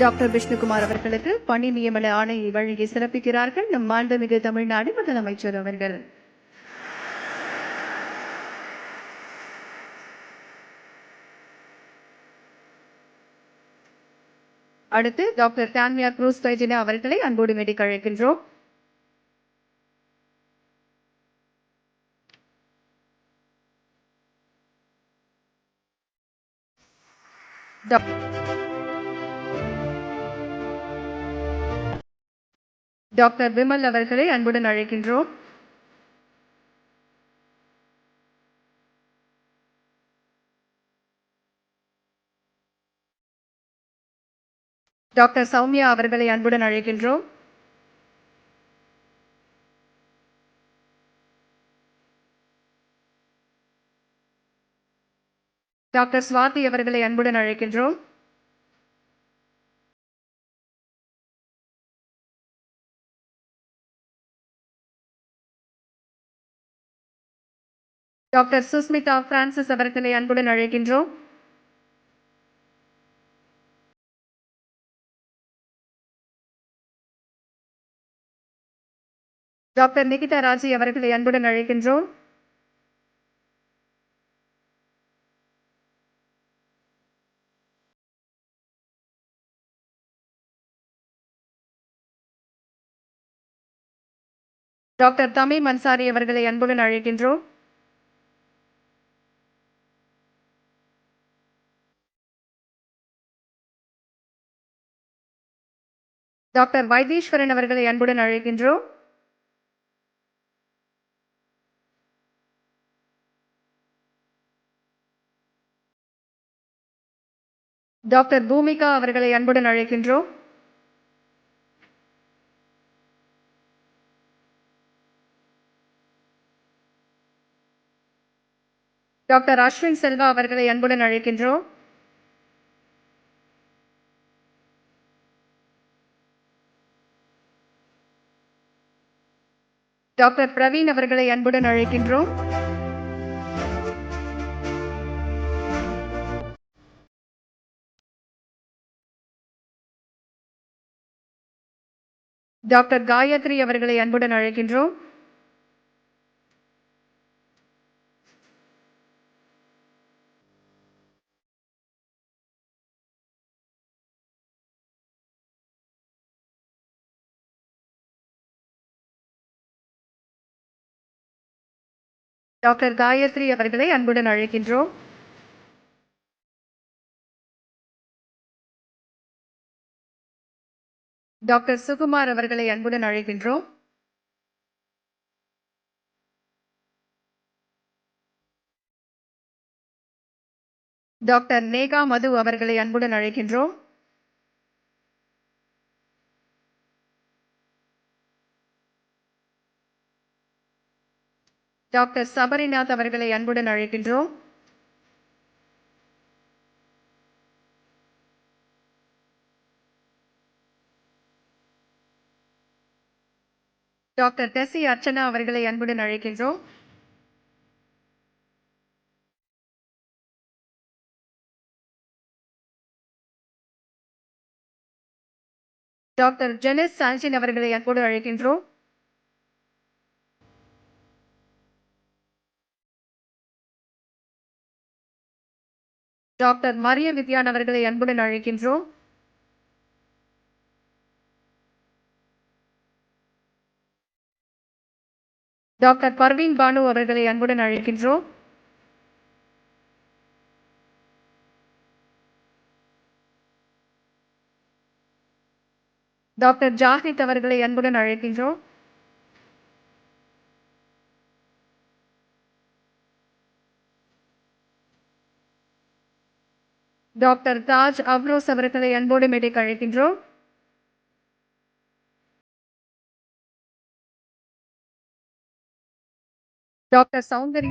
Doctor Vishnukumar அவர்களுக்கு பணி நியமன ஆணையை வழங்கி சிறப்பிக்கிறார்கள் நம் மாண்புமிகு தமிழ்நாடு முதலமைச்சர் அவர்கள். அடுத்து டாக்டர் தான்யா குரூஸ் பைஜினா அவர்களை அன்போடு வேண்டிக் அழைக்கின்றோம். டாக்டர் விமல் அவர்களை அன்புடன் அழைக்கின்றோம். டாக்டர் சௌமியா அவர்களை அன்புடன் அழைக்கின்றோம். டாக்டர் ஸ்வாதி அவர்களை அன்புடன் அழைக்கின்றோம். டாக்டர் சுஸ்மிதா பிரான்சிஸ் அவர்களை அன்புடன் அழைக்கின்றோம். டாக்டர் நிகிதா ராஜி அவர்களை அன்புடன் அழைக்கின்றோம். டாக்டர் தமீம் அன்சாரி அவர்களை அன்புடன் அழைக்கின்றோம். டாக்டர் வைத்தீஸ்வரன் அவர்களை அன்புடன் அழைக்கின்றோம். டாக்டர் பூமிகா அவர்களை அன்புடன் அழைக்கின்றோம். டாக்டர் அஸ்வின் செல்வா அவர்களை அன்புடன் அழைக்கின்றோம். டாக்டர் பிரவீன் அவர்களை அன்புடன் அழைக்கின்றோம். டாக்டர் காயத்ரி அவர்களை அன்புடன் அழைக்கின்றோம். டாக்டர் காயத்ரி அவர்களை அன்புடன் அழைக்கின்றோம். டாக்டர் சுகுமார் அவர்களை அன்புடன் அழைக்கின்றோம். டாக்டர் நேகா மது அவர்களை அன்புடன் அழைக்கின்றோம். டாக்டர் சபரிநாத் அவர்களை அன்புடன் அழைக்கின்றோம். டாக்டர் டெசி அர்ச்சனா அவர்களை அன்புடன் அழைக்கின்றோம். டாக்டர் ஜெனிஸ் சான்சின் அவர்களை அன்போடு அழைக்கின்றோம். டாக்டர் மரிய வித்யான் அவர்களை அன்புடன் அழைக்கின்றோம். டாக்டர் பர்வீன் பானு அவர்களை அன்புடன் அழைக்கின்றோம். டாக்டர் ஜாஹித் அவர்களை அன்புடன் அழைக்கின்றோம். டாக்டர் தாஜ் அப்ரோஸ் அவர்களை அன்போடு மேடைக்கு அழைக்கின்றோம். டாக்டர் சௌந்தரி